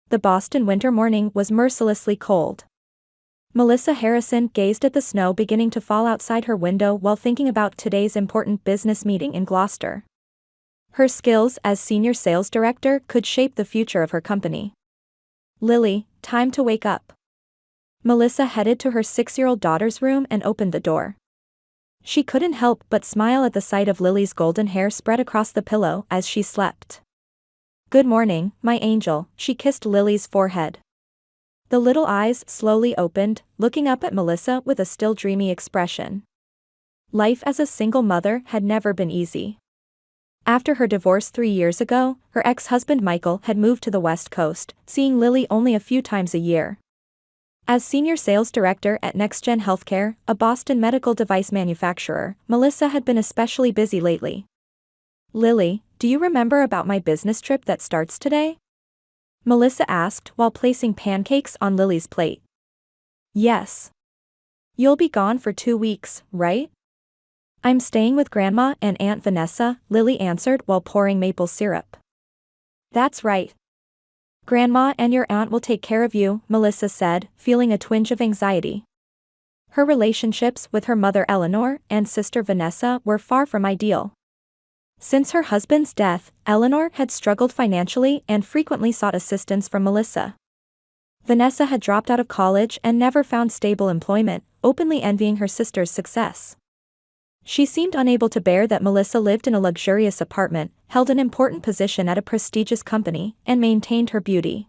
The Boston winter morning was mercilessly cold. Melissa Harrison gazed at the snow beginning to fall outside her window while thinking about today's important business meeting in Gloucester. Her skills as senior sales director could shape the future of her company. Lily, time to wake up. Melissa headed to her 6-year-old daughter's room and opened the door. She couldn't help but smile at the sight of Lily's golden hair spread across the pillow as she slept. "Good morning, my angel," she kissed Lily's forehead. The little eyes slowly opened, looking up at Melissa with a still dreamy expression. Life as a single mother had never been easy. After her divorce 3 years ago, her ex-husband Michael had moved to the West Coast, seeing Lily only a few times a year. As senior sales director at NextGen Healthcare, a Boston medical device manufacturer, Melissa had been especially busy lately. "Lily, do you remember about my business trip that starts today?" Melissa asked while placing pancakes on Lily's plate. "Yes. You'll be gone for 2 weeks, right?" "I'm staying with Grandma and Aunt Vanessa," Lily answered while pouring maple syrup. "That's right. Grandma and your aunt will take care of you," Melissa said, feeling a twinge of anxiety. Her relationships with her mother Eleanor and sister Vanessa were far from ideal. Since her husband's death, Eleanor had struggled financially and frequently sought assistance from Melissa. Vanessa had dropped out of college and never found stable employment, openly envying her sister's success. She seemed unable to bear that Melissa lived in a luxurious apartment, held an important position at a prestigious company, and maintained her beauty.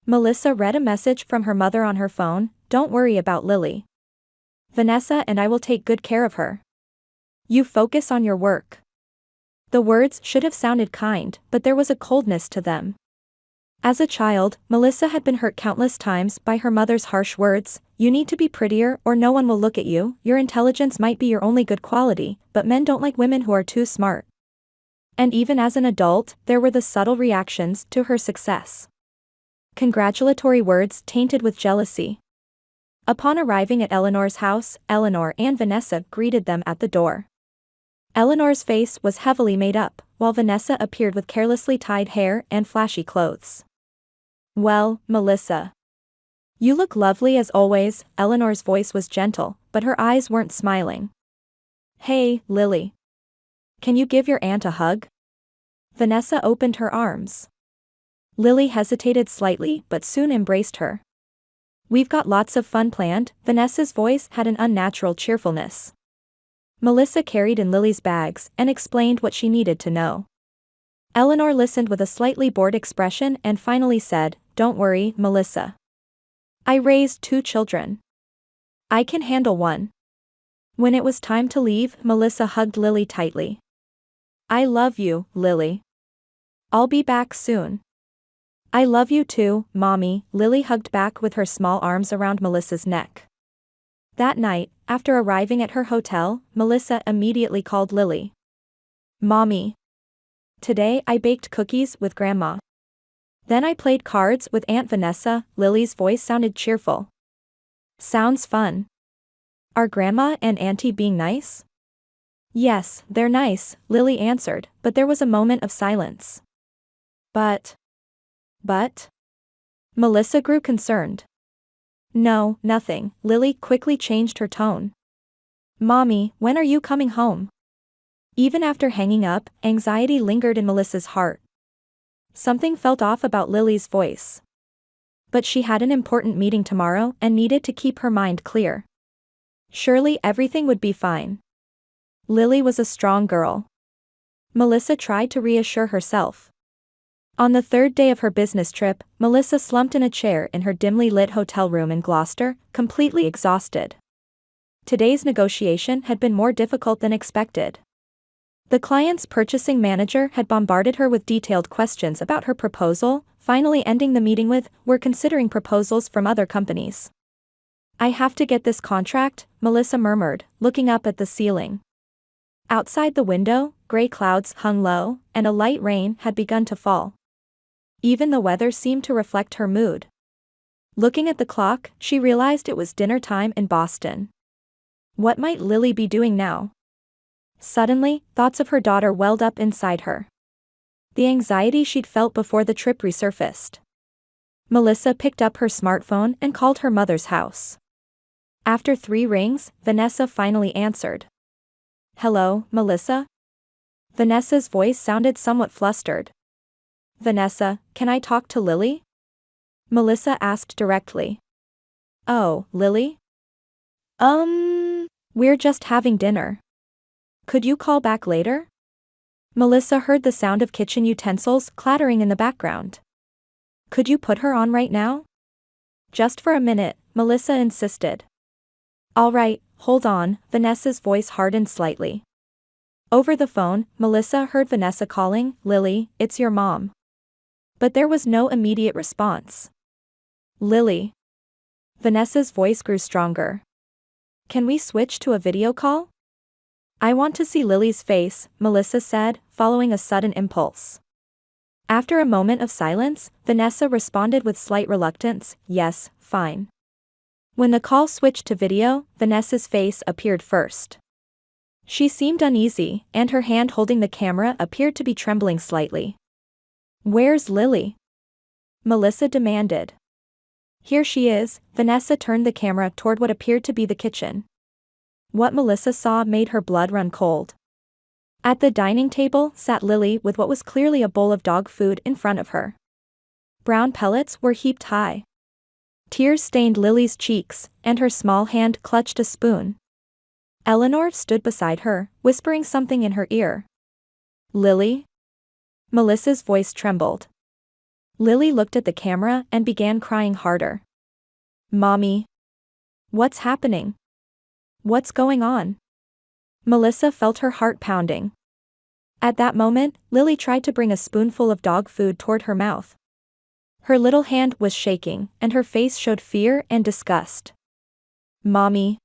Melissa read a message from her mother on her phone: "Don't worry about Lily. Vanessa and I will take good care of her. You focus on your work." The words should have sounded kind, but there was a coldness to them. As a child, Melissa had been hurt countless times by her mother's harsh words: "You need to be prettier or no one will look at you, your intelligence might be your only good quality, but men don't like women who are too smart." And even as an adult, there were the subtle reactions to her success. Congratulatory words tainted with jealousy. Upon arriving at Eleanor's house, Eleanor and Vanessa greeted them at the door. Eleanor's face was heavily made up, while Vanessa appeared with carelessly tied hair and flashy clothes. "Well, Melissa. You look lovely as always," Eleanor's voice was gentle, but her eyes weren't smiling. "Hey, Lily. Can you give your aunt a hug?" Vanessa opened her arms. Lily hesitated slightly but soon embraced her. "We've got lots of fun planned," Vanessa's voice had an unnatural cheerfulness. Melissa carried in Lily's bags and explained what she needed to know. Eleanor listened with a slightly bored expression and finally said, "Don't worry, Melissa. I raised 2 children. I can handle one." When it was time to leave, Melissa hugged Lily tightly. "I love you, Lily. I'll be back soon." "I love you too, Mommy," Lily hugged back with her small arms around Melissa's neck. That night, after arriving at her hotel, Melissa immediately called Lily. "Mommy. Today I baked cookies with Grandma. Then I played cards with Aunt Vanessa." Lily's voice sounded cheerful. "Sounds fun. Are Grandma and Auntie being nice?" "Yes, they're nice," Lily answered, but there was a moment of silence. But? Melissa grew concerned. "No, nothing," Lily quickly changed her tone. "Mommy, when are you coming home?" Even after hanging up, anxiety lingered in Melissa's heart. Something felt off about Lily's voice. But she had an important meeting tomorrow and needed to keep her mind clear. Surely everything would be fine. Lily was a strong girl. Melissa tried to reassure herself. On the 3rd day of her business trip, Melissa slumped in a chair in her dimly lit hotel room in Gloucester, completely exhausted. Today's negotiation had been more difficult than expected. The client's purchasing manager had bombarded her with detailed questions about her proposal, finally ending the meeting with, "We're considering proposals from other companies." "I have to get this contract," Melissa murmured, looking up at the ceiling. Outside the window, gray clouds hung low, and a light rain had begun to fall. Even the weather seemed to reflect her mood. Looking at the clock, she realized it was dinner time in Boston. What might Lily be doing now? Suddenly, thoughts of her daughter welled up inside her. The anxiety she'd felt before the trip resurfaced. Melissa picked up her smartphone and called her mother's house. After 3 rings, Vanessa finally answered. "Hello, Melissa?" Vanessa's voice sounded somewhat flustered. "Vanessa, can I talk to Lily?" Melissa asked directly. "Oh, Lily? We're just having dinner. Could you call back later?" Melissa heard the sound of kitchen utensils clattering in the background. "Could you put her on right now?" "Just for a minute," Melissa insisted. "All right, hold on," Vanessa's voice hardened slightly. Over the phone, Melissa heard Vanessa calling, "Lily, it's your mom." But there was no immediate response. "Lily." Vanessa's voice grew stronger. "Can we switch to a video call?" "I want to see Lily's face," Melissa said, following a sudden impulse. After a moment of silence, Vanessa responded with slight reluctance, "Yes, fine." When the call switched to video, Vanessa's face appeared first. She seemed uneasy, and her hand holding the camera appeared to be trembling slightly. "Where's Lily?" Melissa demanded. "Here she is." Vanessa turned the camera toward what appeared to be the kitchen. What Melissa saw made her blood run cold. At the dining table sat Lily with what was clearly a bowl of dog food in front of her. Brown pellets were heaped high. Tears stained Lily's cheeks, and her small hand clutched a spoon. Eleanor stood beside her, whispering something in her ear. "Lily?" Melissa's voice trembled. Lily looked at the camera and began crying harder. "Mommy? What's happening? What's going on?" Melissa felt her heart pounding. At that moment, Lily tried to bring a spoonful of dog food toward her mouth. Her little hand was shaking, and her face showed fear and disgust. "Mommy.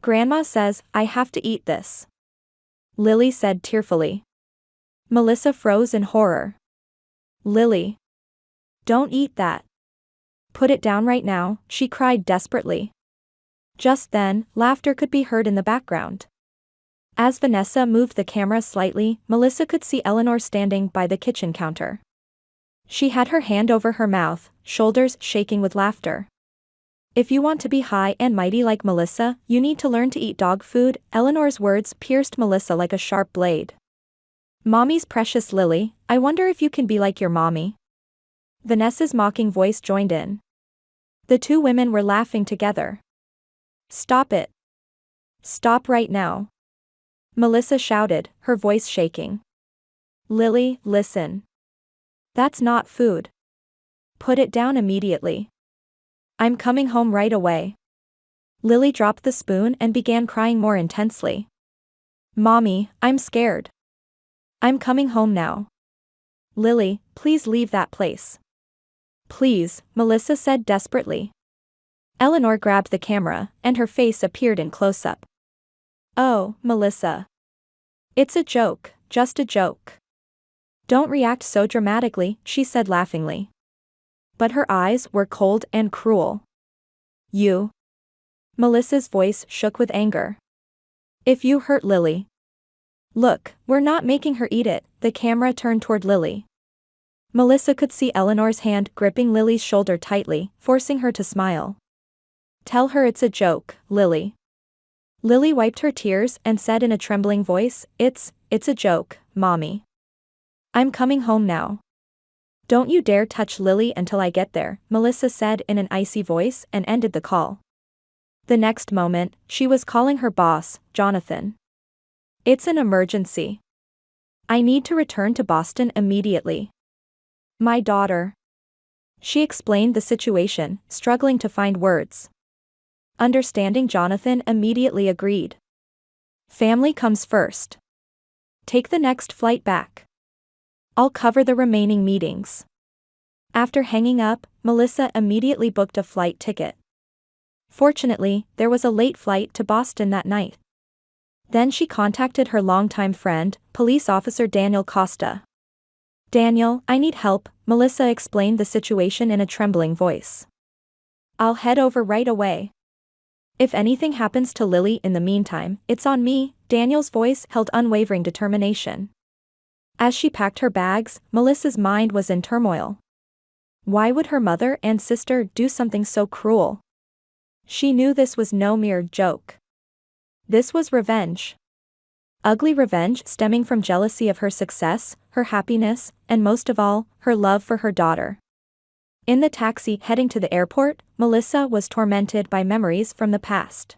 Grandma says I have to eat this," Lily said tearfully. Melissa froze in horror. "Lily. Don't eat that. Put it down right now," she cried desperately. Just then, laughter could be heard in the background. As Vanessa moved the camera slightly, Melissa could see Eleanor standing by the kitchen counter. She had her hand over her mouth, shoulders shaking with laughter. "If you want to be high and mighty like Melissa, you need to learn to eat dog food." Eleanor's words pierced Melissa like a sharp blade. "Mommy's precious Lily, I wonder if you can be like your mommy." Vanessa's mocking voice joined in. The 2 women were laughing together. "Stop it. Stop right now," Melissa shouted, her voice shaking. "Lily, listen. That's not food. Put it down immediately. I'm coming home right away." Lily dropped the spoon and began crying more intensely. "Mommy, I'm scared. I'm coming home now. Lily, please leave that place. Please," Melissa said desperately. Eleanor grabbed the camera, and her face appeared in close-up. "Oh, Melissa. It's a joke, just a joke. Don't react so dramatically," she said laughingly. But her eyes were cold and cruel. "You." Melissa's voice shook with anger. "If you hurt Lily. Look, we're not making her eat it." The camera turned toward Lily. Melissa could see Eleanor's hand gripping Lily's shoulder tightly, forcing her to smile. "Tell her it's a joke, Lily." Lily wiped her tears and said in a trembling voice, It's a joke, Mommy. I'm coming home now. Don't you dare touch Lily until I get there," Melissa said in an icy voice and ended the call. The next moment, she was calling her boss, Jonathan. "It's an emergency. I need to return to Boston immediately. My daughter." She explained the situation, struggling to find words. Understanding Jonathan immediately agreed. "Family comes first. Take the next flight back. I'll cover the remaining meetings." After hanging up, Melissa immediately booked a flight ticket. Fortunately, there was a late flight to Boston that night. Then she contacted her longtime friend, police officer Daniel Costa. "Daniel, I need help," Melissa explained the situation in a trembling voice. "I'll head over right away. If anything happens to Lily in the meantime, it's on me." Daniel's voice held unwavering determination. As she packed her bags, Melissa's mind was in turmoil. Why would her mother and sister do something so cruel? She knew this was no mere joke. This was revenge. Ugly revenge stemming from jealousy of her success, her happiness, and most of all, her love for her daughter. In the taxi heading to the airport, Melissa was tormented by memories from the past.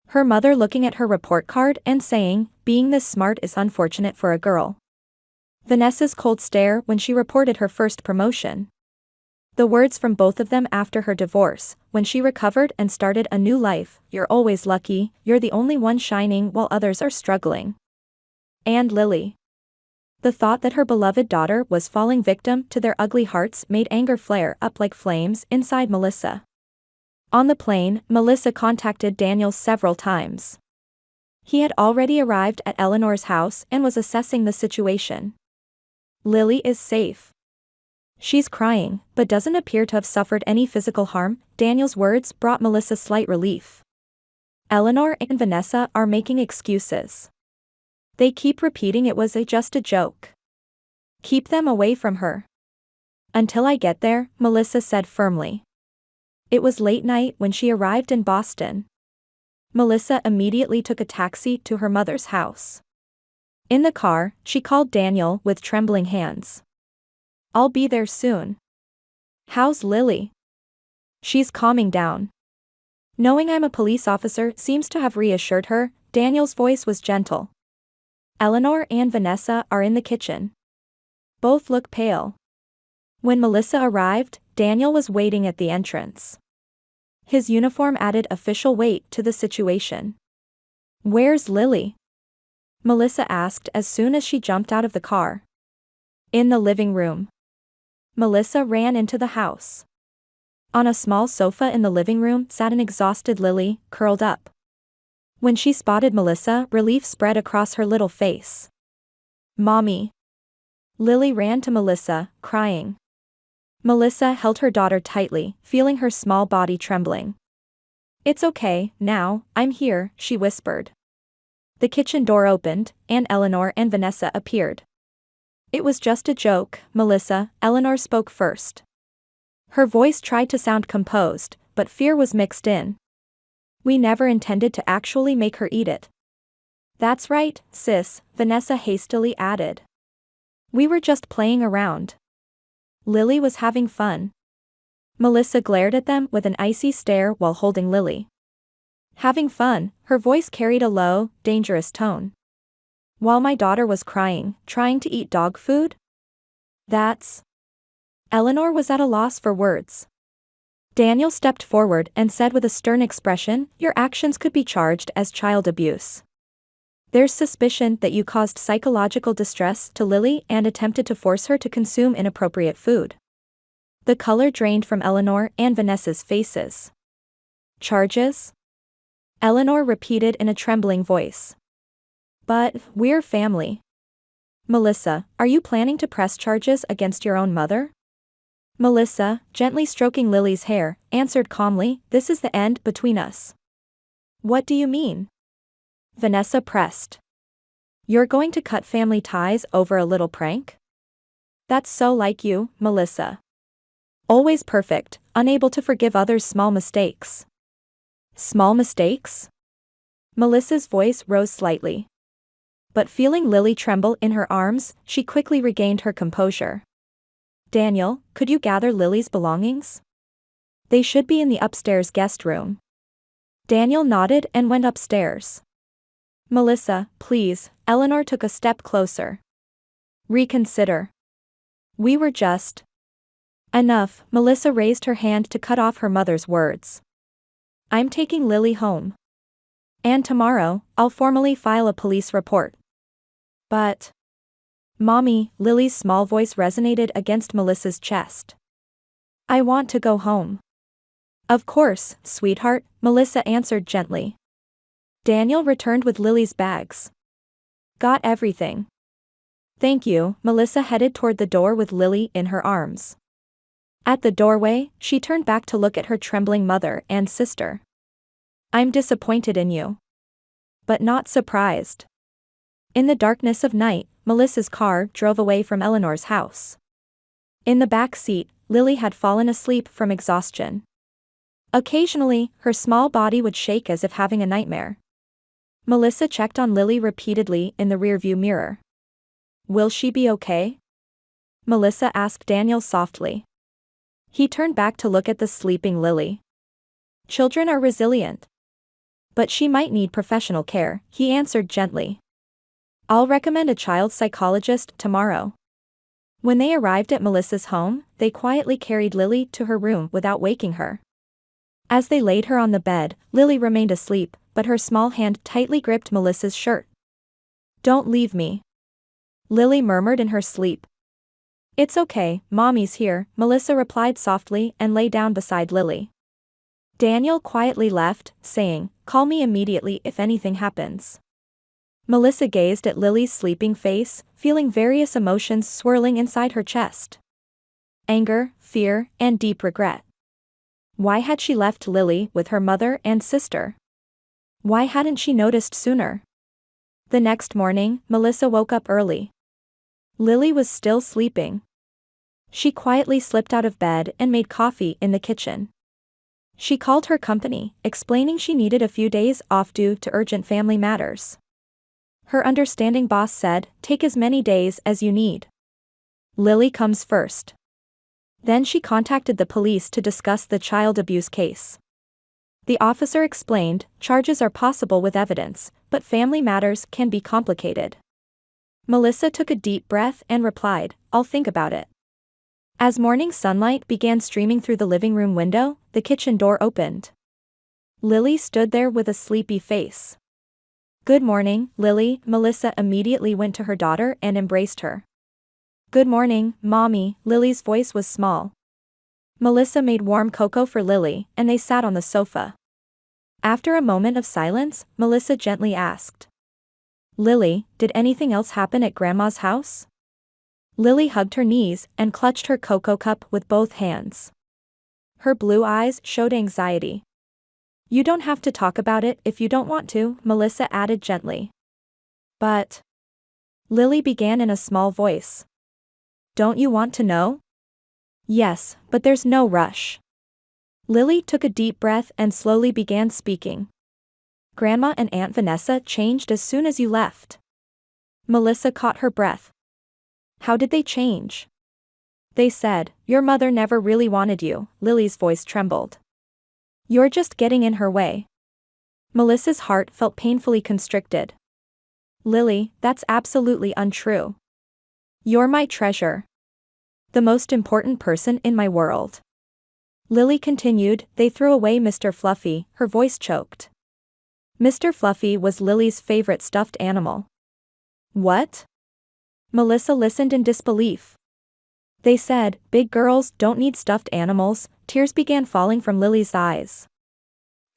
Her mother looking at her report card and saying, "Being this smart is unfortunate for a girl." Vanessa's cold stare when she reported her first promotion. The words from both of them after her divorce, when she recovered and started a new life, "You're always lucky, you're the only one shining while others are struggling." And Lily. The thought that her beloved daughter was falling victim to their ugly hearts made anger flare up like flames inside Melissa. On the plane, Melissa contacted Daniel several times. He had already arrived at Eleanor's house and was assessing the situation. Lily is safe. She's crying, but doesn't appear to have suffered any physical harm. Daniel's words brought Melissa slight relief. Eleanor and Vanessa are making excuses. They keep repeating it was just a joke. Keep them away from her. Until I get there, Melissa said firmly. It was late night when she arrived in Boston. Melissa immediately took a taxi to her mother's house. In the car, she called Daniel with trembling hands. "I'll be there soon." "How's Lily?" "She's calming down." Knowing I'm a police officer seems to have reassured her. Daniel's voice was gentle. Eleanor and Vanessa are in the kitchen. Both look pale. When Melissa arrived, Daniel was waiting at the entrance. His uniform added official weight to the situation. "Where's Lily?" Melissa asked as soon as she jumped out of the car. "In the living room." Melissa ran into the house. On a small sofa in the living room sat an exhausted Lily, curled up. When she spotted Melissa, relief spread across her little face. "Mommy." Lily ran to Melissa, crying. Melissa held her daughter tightly, feeling her small body trembling. "It's okay, now, I'm here," she whispered. The kitchen door opened, and Eleanor and Vanessa appeared. "It was just a joke, Melissa," Eleanor spoke first. Her voice tried to sound composed, but fear was mixed in. "We never intended to actually make her eat it." "That's right, sis," Vanessa hastily added. "We were just playing around." Lily was having fun. Melissa glared at them with an icy stare while holding Lily. "Having fun," her voice carried a low, dangerous tone. "While my daughter was crying, trying to eat dog food? That's..." Eleanor was at a loss for words. Daniel stepped forward and said with a stern expression, "Your actions could be charged as child abuse. There's suspicion that you caused psychological distress to Lily and attempted to force her to consume inappropriate food." The color drained from Eleanor and Vanessa's faces. "Charges?" Eleanor repeated in a trembling voice. "But, we're family." "Melissa, are you planning to press charges against your own mother?" Melissa, gently stroking Lily's hair, answered calmly, "This is the end between us." "What do you mean?" Vanessa pressed. "You're going to cut family ties over a little prank?" "That's so like you, Melissa. Always perfect, unable to forgive others' small mistakes." "Small mistakes?" Melissa's voice rose slightly. But feeling Lily tremble in her arms, she quickly regained her composure. "Daniel, could you gather Lily's belongings? They should be in the upstairs guest room." Daniel nodded and went upstairs. "Melissa, please," Eleanor took a step closer. "Reconsider. We were just..." "Enough," Melissa raised her hand to cut off her mother's words. "I'm taking Lily home. And tomorrow, I'll formally file a police report." "But..." "Mommy," Lily's small voice resonated against Melissa's chest. "I want to go home." "Of course, sweetheart," Melissa answered gently. Daniel returned with Lily's bags. "Got everything?" "Thank you." Melissa headed toward the door with Lily in her arms. At the doorway, she turned back to look at her trembling mother and sister. "I'm disappointed in you. But not surprised." In the darkness of night, Melissa's car drove away from Eleanor's house. In the back seat, Lily had fallen asleep from exhaustion. Occasionally, her small body would shake as if having a nightmare. Melissa checked on Lily repeatedly in the rearview mirror. "Will she be okay?" Melissa asked Daniel softly. He turned back to look at the sleeping Lily. "Children are resilient. But she might need professional care," he answered gently. "I'll recommend a child psychologist tomorrow." When they arrived at Melissa's home, they quietly carried Lily to her room without waking her. As they laid her on the bed, Lily remained asleep, but her small hand tightly gripped Melissa's shirt. "Don't leave me," Lily murmured in her sleep. "It's okay, Mommy's here," Melissa replied softly and lay down beside Lily. Daniel quietly left, saying, "Call me immediately if anything happens." Melissa gazed at Lily's sleeping face, feeling various emotions swirling inside her chest. Anger, fear, and deep regret. Why had she left Lily with her mother and sister? Why hadn't she noticed sooner? The next morning, Melissa woke up early. Lily was still sleeping. She quietly slipped out of bed and made coffee in the kitchen. She called her company, explaining she needed a few days off due to urgent family matters. Her understanding boss said, "Take as many days as you need. Lily comes first." Then she contacted the police to discuss the child abuse case. The officer explained, charges are possible with evidence, but family matters can be complicated. Melissa took a deep breath and replied, "I'll think about it." As morning sunlight began streaming through the living room window, the kitchen door opened. Lily stood there with a sleepy face. "Good morning, Lily." Melissa immediately went to her daughter and embraced her. "Good morning, Mommy." Lily's voice was small. Melissa made warm cocoa for Lily, and they sat on the sofa. After a moment of silence, Melissa gently asked, "Lily, did anything else happen at Grandma's house?" Lily hugged her knees and clutched her cocoa cup with both hands. Her blue eyes showed anxiety. "You don't have to talk about it if you don't want to," Melissa added gently. "But," Lily began in a small voice. "Don't you want to know?" "Yes, but there's no rush." Lily took a deep breath and slowly began speaking. "Grandma and Aunt Vanessa changed as soon as you left." Melissa caught her breath. "How did they change?" "They said, your mother never really wanted you." Lily's voice trembled. "You're just getting in her way." Melissa's heart felt painfully constricted. "Lily, that's absolutely untrue. You're my treasure. The most important person in my world." Lily continued, "They threw away Mr. Fluffy," her voice choked. Mr. Fluffy was Lily's favorite stuffed animal. "What?" Melissa listened in disbelief. "They said, big girls don't need stuffed animals." Tears began falling from Lily's eyes.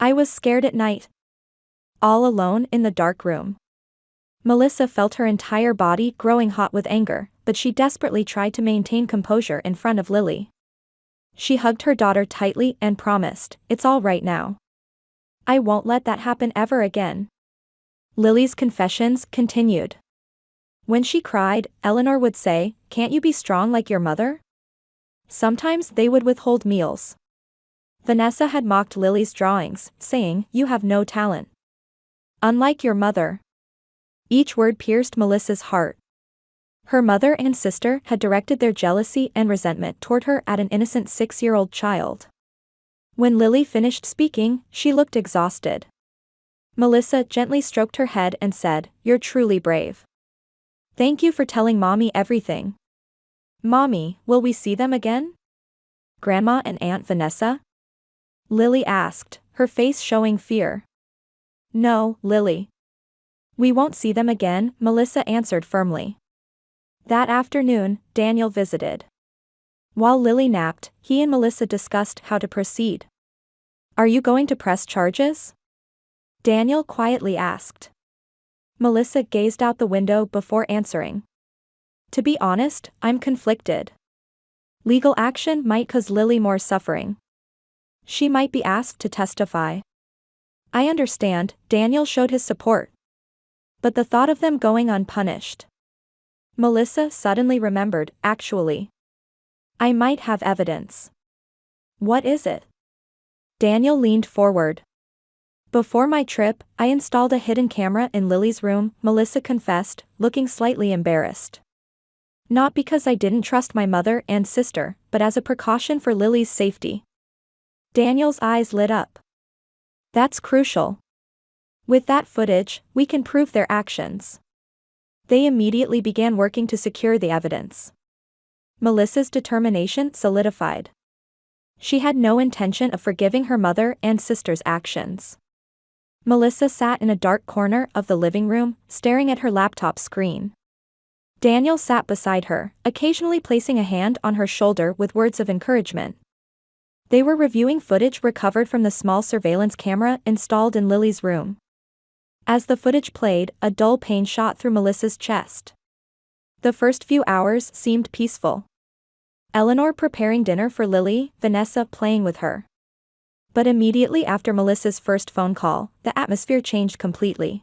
"I was scared at night. All alone in the dark room." Melissa felt her entire body growing hot with anger, but she desperately tried to maintain composure in front of Lily. She hugged her daughter tightly and promised, "It's all right now. I won't let that happen ever again." Lily's confessions continued. When she cried, Eleanor would say, "Can't you be strong like your mother?" Sometimes they would withhold meals. Vanessa had mocked Lily's drawings, saying, "You have no talent. Unlike your mother." Each word pierced Melissa's heart. Her mother and sister had directed their jealousy and resentment toward her at an innocent 6-year-old child. When Lily finished speaking, she looked exhausted. Melissa gently stroked her head and said, "You're truly brave. Thank you for telling Mommy everything." "Mommy, will we see them again? Grandma and Aunt Vanessa?" Lily asked, her face showing fear. "No, Lily. We won't see them again," Melissa answered firmly. That afternoon, Daniel visited. While Lily napped, he and Melissa discussed how to proceed. "Are you going to press charges?" Daniel quietly asked. Melissa gazed out the window before answering. "To be honest, I'm conflicted. Legal action might cause Lily more suffering. She might be asked to testify." "I understand." Daniel showed his support. "But the thought of them going unpunished." Melissa suddenly remembered, "Actually, I might have evidence. What is it? Daniel leaned forward. Before my trip, I installed a hidden camera in Lily's room, Melissa confessed, looking slightly embarrassed. Not because I didn't trust my mother and sister, but as a precaution for Lily's safety. Daniel's eyes lit up. That's crucial. With that footage, we can prove their actions. They immediately began working to secure the evidence. Melissa's determination solidified. She had no intention of forgiving her mother and sister's actions. Melissa sat in a dark corner of the living room, staring at her laptop screen. Daniel sat beside her, occasionally placing a hand on her shoulder with words of encouragement. They were reviewing footage recovered from the small surveillance camera installed in Lily's room. As the footage played, a dull pain shot through Melissa's chest. The first few hours seemed peaceful. Eleanor preparing dinner for Lily, Vanessa playing with her. But immediately after Melissa's first phone call, the atmosphere changed completely.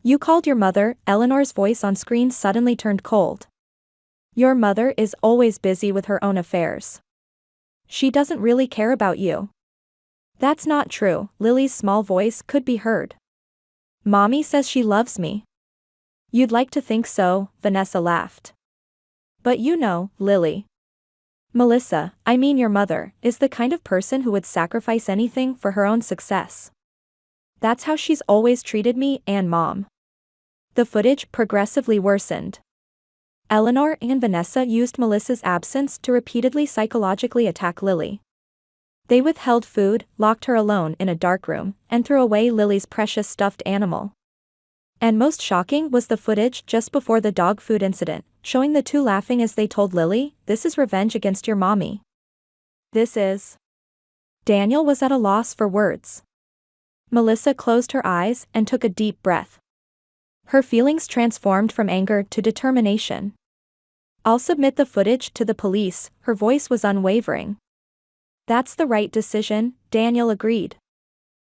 You called your mother, Eleanor's voice on screen suddenly turned cold. Your mother is always busy with her own affairs. She doesn't really care about you. That's not true, Lily's small voice could be heard. Mommy says she loves me. You'd like to think so, Vanessa laughed. But you know, Lily. Melissa, I mean your mother, is the kind of person who would sacrifice anything for her own success. That's how she's always treated me and Mom. The footage progressively worsened. Eleanor and Vanessa used Melissa's absence to repeatedly psychologically attack Lily. They withheld food, locked her alone in a dark room, and threw away Lily's precious stuffed animal. And most shocking was the footage just before the dog food incident, showing the two laughing as they told Lily, "This is revenge against your mommy." This is. Daniel was at a loss for words. Melissa closed her eyes and took a deep breath. Her feelings transformed from anger to determination. I'll submit the footage to the police, her voice was unwavering. That's the right decision, Daniel agreed.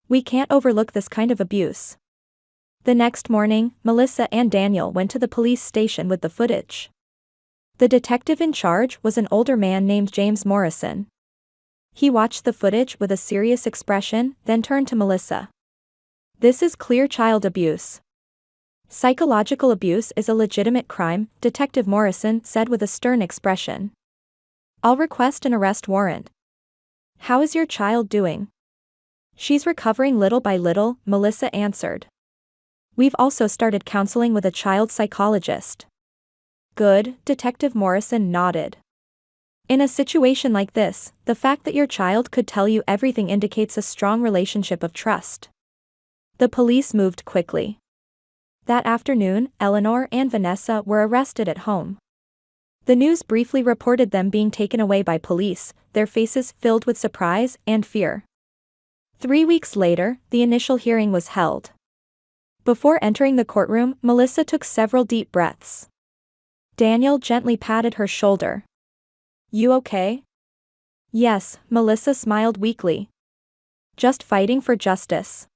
We can't overlook this kind of abuse. The next morning, Melissa and Daniel went to the police station with the footage. The detective in charge was an older man named James Morrison. He watched the footage with a serious expression, then turned to Melissa. This is clear child abuse. Psychological abuse is a legitimate crime, Detective Morrison said with a stern expression. I'll request an arrest warrant. How is your child doing? She's recovering little by little, Melissa answered. We've also started counseling with a child psychologist. Good, Detective Morrison nodded. In a situation like this, the fact that your child could tell you everything indicates a strong relationship of trust. The police moved quickly. That afternoon, Eleanor and Vanessa were arrested at home. The news briefly reported them being taken away by police, their faces filled with surprise and fear. 3 weeks later, the initial hearing was held. Before entering the courtroom, Melissa took several deep breaths. Daniel gently patted her shoulder. You okay? Yes, Melissa smiled weakly. Just fighting for justice.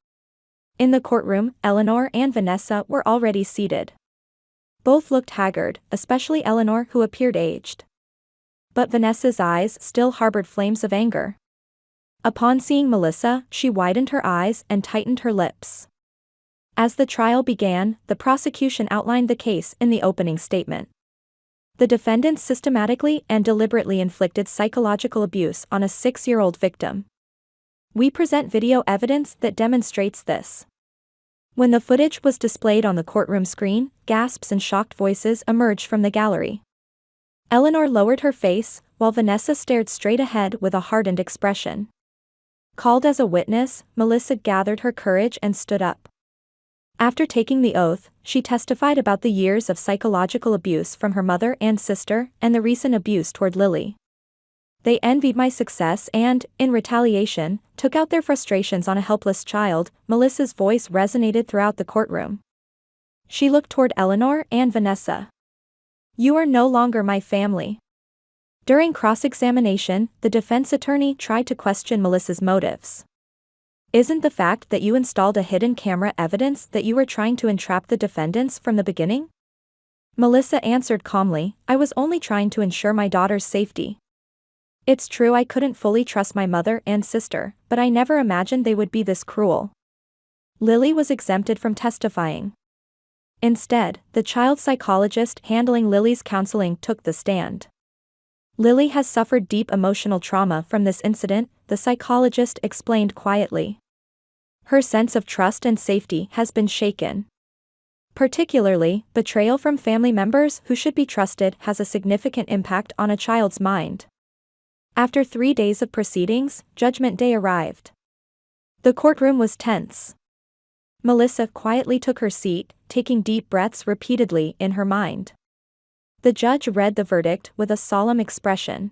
In the courtroom, Eleanor and Vanessa were already seated. Both looked haggard, especially Eleanor, who appeared aged. But Vanessa's eyes still harbored flames of anger. Upon seeing Melissa, she widened her eyes and tightened her lips. As the trial began, the prosecution outlined the case in the opening statement. The defendants systematically and deliberately inflicted psychological abuse on a 6-year-old victim. We present video evidence that demonstrates this. When the footage was displayed on the courtroom screen, gasps and shocked voices emerged from the gallery. Eleanor lowered her face, while Vanessa stared straight ahead with a hardened expression. Called as a witness, Melissa gathered her courage and stood up. After taking the oath, she testified about the years of psychological abuse from her mother and sister, and the recent abuse toward Lily. They envied my success and, in retaliation, took out their frustrations on a helpless child. Melissa's voice resonated throughout the courtroom. She looked toward Eleanor and Vanessa. You are no longer my family. During cross-examination, the defense attorney tried to question Melissa's motives. Isn't the fact that you installed a hidden camera evidence that you were trying to entrap the defendants from the beginning? Melissa answered calmly, I was only trying to ensure my daughter's safety. It's true I couldn't fully trust my mother and sister, but I never imagined they would be this cruel. Lily was exempted from testifying. Instead, the child psychologist handling Lily's counseling took the stand. Lily has suffered deep emotional trauma from this incident, the psychologist explained quietly. Her sense of trust and safety has been shaken. Particularly, betrayal from family members who should be trusted has a significant impact on a child's mind. After 3 days of proceedings, Judgment Day arrived. The courtroom was tense. Melissa quietly took her seat, taking deep breaths repeatedly in her mind. The judge read the verdict with a solemn expression.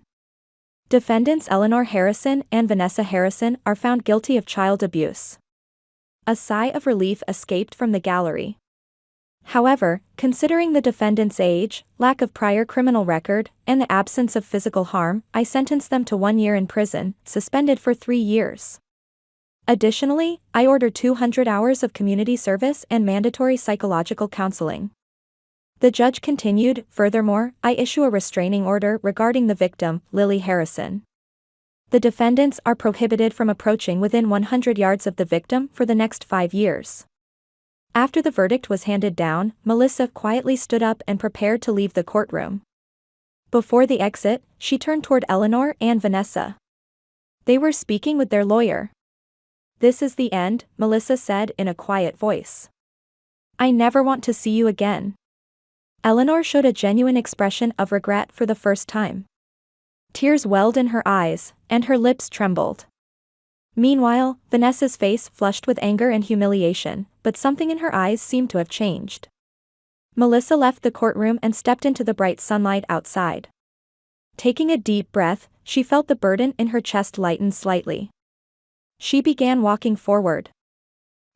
Defendants Eleanor Harrison and Vanessa Harrison are found guilty of child abuse. A sigh of relief escaped from the gallery. However, considering the defendant's age, lack of prior criminal record, and the absence of physical harm, I sentence them to 1 year in prison, suspended for 3 years. Additionally, I order 200 hours of community service and mandatory psychological counseling. The judge continued, furthermore, I issue a restraining order regarding the victim, Lily Harrison. The defendants are prohibited from approaching within 100 yards of the victim for the next 5 years. After the verdict was handed down, Melissa quietly stood up and prepared to leave the courtroom. Before the exit, she turned toward Eleanor and Vanessa. They were speaking with their lawyer. This is the end, Melissa said in a quiet voice. I never want to see you again. Eleanor showed a genuine expression of regret for the first time. Tears welled in her eyes, and her lips trembled. Meanwhile, Vanessa's face flushed with anger and humiliation, but something in her eyes seemed to have changed. Melissa left the courtroom and stepped into the bright sunlight outside. Taking a deep breath, she felt the burden in her chest lighten slightly. She began walking forward.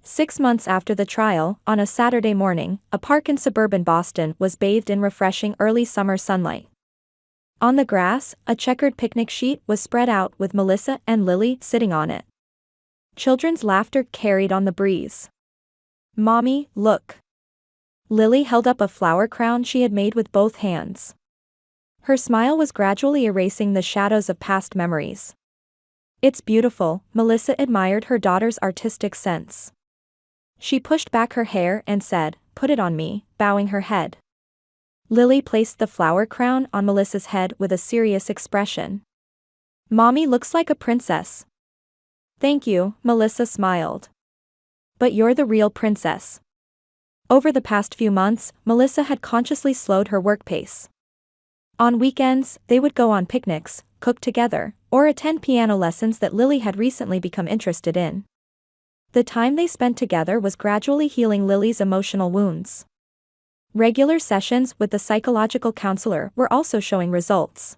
6 months after the trial, on a Saturday morning, a park in suburban Boston was bathed in refreshing early summer sunlight. On the grass, a checkered picnic sheet was spread out with Melissa and Lily sitting on it. Children's laughter carried on the breeze. Mommy, look. Lily held up a flower crown she had made with both hands. Her smile was gradually erasing the shadows of past memories. It's beautiful, Melissa admired her daughter's artistic sense. She pushed back her hair and said, put it on me, bowing her head. Lily placed the flower crown on Melissa's head with a serious expression. Mommy looks like a princess. Thank you, Melissa smiled. But you're the real princess. Over the past few months, Melissa had consciously slowed her work pace. On weekends, they would go on picnics, cook together, or attend piano lessons that Lily had recently become interested in. The time they spent together was gradually healing Lily's emotional wounds. Regular sessions with the psychological counselor were also showing results.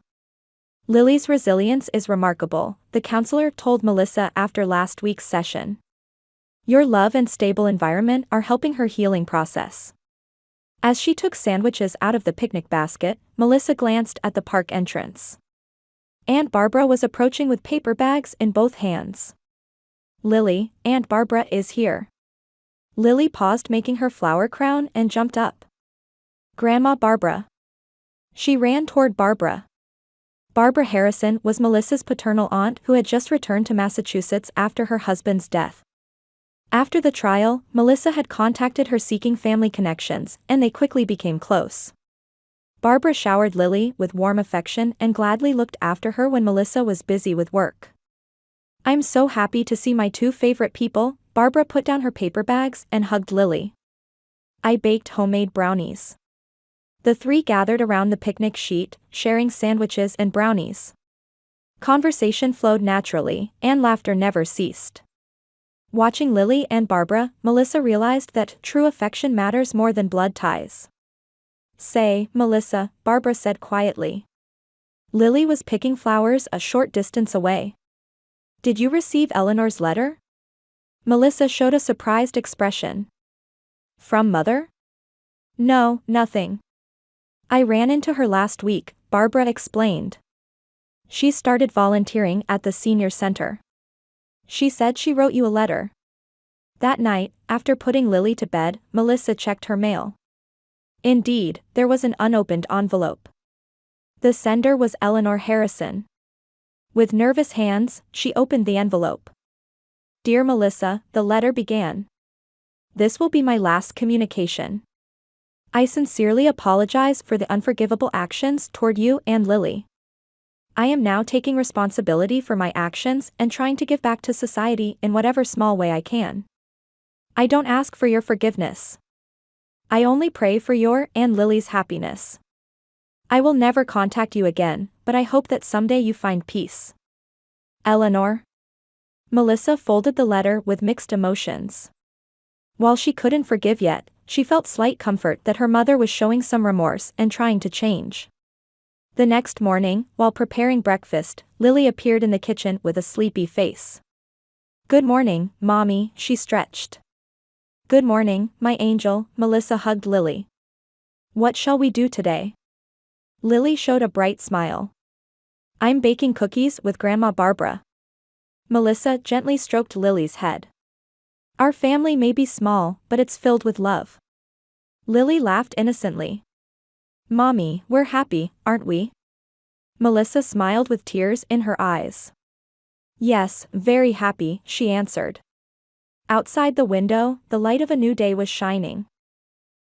Lily's resilience is remarkable, the counselor told Melissa after last week's session. Your love and stable environment are helping her healing process. As she took sandwiches out of the picnic basket, Melissa glanced at the park entrance. Aunt Barbara was approaching with paper bags in both hands. Lily, Aunt Barbara is here. Lily paused making her flower crown and jumped up. Grandma Barbara. She ran toward Barbara. Barbara Harrison was Melissa's paternal aunt who had just returned to Massachusetts after her husband's death. After the trial, Melissa had contacted her seeking family connections, and they quickly became close. Barbara showered Lily with warm affection and gladly looked after her when Melissa was busy with work. I'm so happy to see my 2 favorite people, Barbara put down her paper bags and hugged Lily. I baked homemade brownies. The 3 gathered around the picnic sheet, sharing sandwiches and brownies. Conversation flowed naturally, and laughter never ceased. Watching Lily and Barbara, Melissa realized that true affection matters more than blood ties. Say, Melissa, Barbara said quietly. Lily was picking flowers a short distance away. Did you receive Eleanor's letter? Melissa showed a surprised expression. From Mother? No, nothing. I ran into her last week, Barbara explained. She started volunteering at the senior center. She said she wrote you a letter. That night, after putting Lily to bed, Melissa checked her mail. Indeed, there was an unopened envelope. The sender was Eleanor Harrison. With nervous hands, she opened the envelope. Dear Melissa, the letter began. This will be my last communication. I sincerely apologize for the unforgivable actions toward you and Lily. I am now taking responsibility for my actions and trying to give back to society in whatever small way I can. I don't ask for your forgiveness. I only pray for your and Lily's happiness. I will never contact you again, but I hope that someday you find peace. Eleanor. Melissa folded the letter with mixed emotions. While she couldn't forgive yet, she felt slight comfort that her mother was showing some remorse and trying to change. The next morning, while preparing breakfast, Lily appeared in the kitchen with a sleepy face. Good morning, Mommy, she stretched. Good morning, my angel, Melissa hugged Lily. What shall we do today? Lily showed a bright smile. I'm baking cookies with Grandma Barbara. Melissa gently stroked Lily's head. Our family may be small, but it's filled with love. Lily laughed innocently. Mommy, we're happy, aren't we? Melissa smiled with tears in her eyes. Yes, very happy, she answered. Outside the window, the light of a new day was shining.